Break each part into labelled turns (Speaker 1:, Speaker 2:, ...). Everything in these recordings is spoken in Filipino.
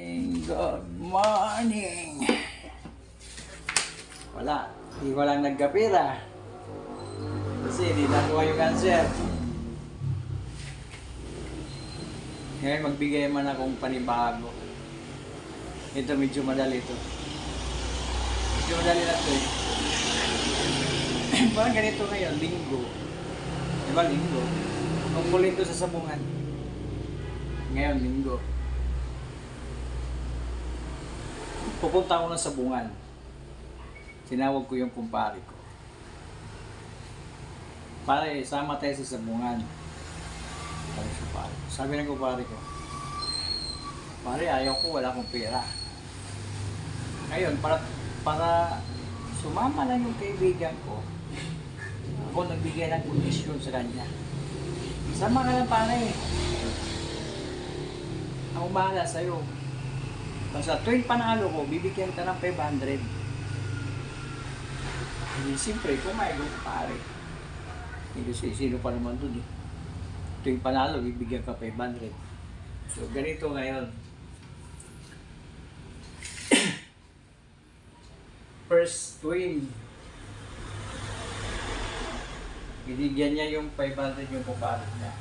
Speaker 1: Good morning! Wala. Hindi ko lang nagkapira. Kasi hindi nakuha yung answer. Ngayon magbigay man akong panibago. Ito medyo madali ito. Medyo madali na ito eh. Parang ganito ngayon, linggo. Diba linggo? Tungkol ito sa sabungan. Ngayon, linggo. Pupunta ako ng sabungan. Tinawag ko yung kumpare ko. Pare, sama tayo sa sabungan. Sabi ng kumpare ko, pare, ayaw ko, wala akong pera. Ngayon, para sumama lang yung kaibigan ko, ako nagbigay ng kondisyon sa kanya. Sama ka lang, pare. Ako bahala sa'yo. Basta tuwing panalo ko, bibigyan ka ng 500. Hindi, siyempre, kumain ko, pare. Hindi sino pa naman dun eh. Tuwing panalo, bibigyan ka 500. So, ganito ngayon. First win. Binigyan niya yung 500 yung kumpare niya.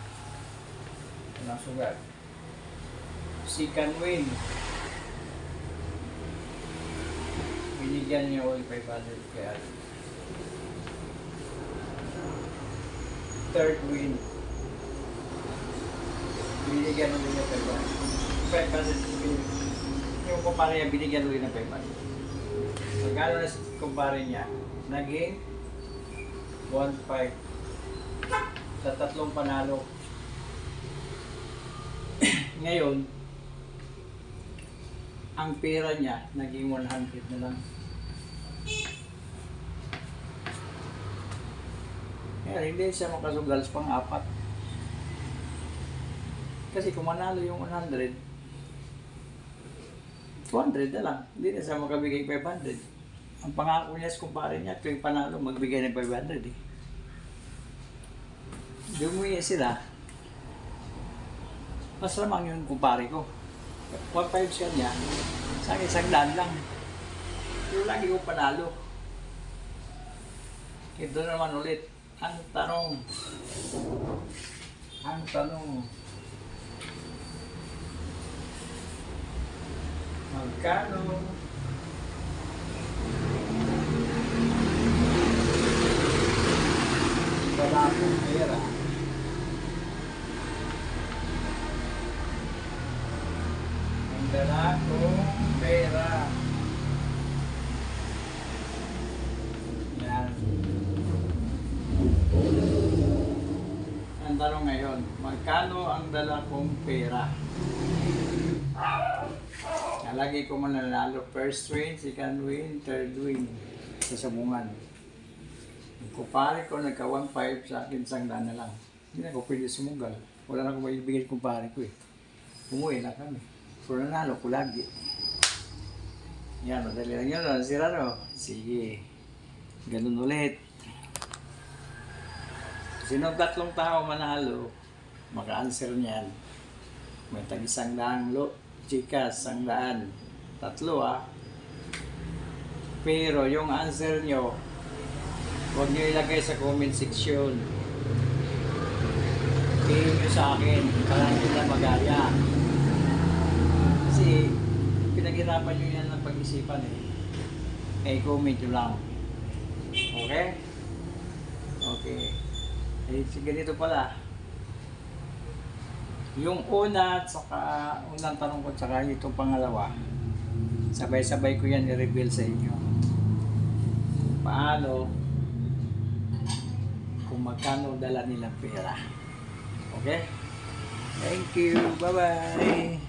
Speaker 1: Anong sugat? Second win. Binigyan niya all 500 kaya. Third win. Binigyan ulit ng 500. Yung kumpare niya, binigyan ulit ng 500. Magkano na si kumpare niya? Naging 1.5 sa tatlong panalo. Ngayon, ang pera niya naging 100 na lang. Kaya hindi siya makasugal sa pang-apat. Kasi kung manalo yung 100, 200 na lang. Hindi na siya makabigay 500. Ang pangako niya sa kumpare niya, tuwing panalo, magbigay ng 500 eh. Dumuwi sila. Mas lamang yung kumpare ko. 1.5 siya niya. Sa akin, isang daan lang. Pero lagi ko panalo. Ito naman ulit. Ang tanong. Magkano? Wala akong pera. Ang dala kong pera. Yan. Ang tanong ngayon, magkano ang dala kong pera? Lagi ko mananalo, first win, second win, third win sa sabungan. Kumpare ko nagka 1.5 sa akin, isang daan na lang. Hindi na ako pwede sumugal. Wala na akong maibigay kumpare ko eh. Umuwi na kami. Pero nanalo ko lagi. Yan, madali lang yun. Sira no? Sige. Ganun ulit. Sino tatlong tao manalo, maka-answer niyan. May tag-isang daang chikas, 100. Tatlo ah. Pero yung answer nyo, huwag nyo ilagay sa comment section. Tingin nyo sa akin, para hindi na magaya. Kasi pinaghirapan nyo yan ng pag-isipan eh. Eh, comment nyo lang. Okay? Okay. Eh, ganito pala. Yung una at saka unang tanong ko at saka itong pangalawa, sabay-sabay ko yan i-reveal sa inyo. Paano, kung magkano dala nilang pera. Okay? Thank you. Bye-bye.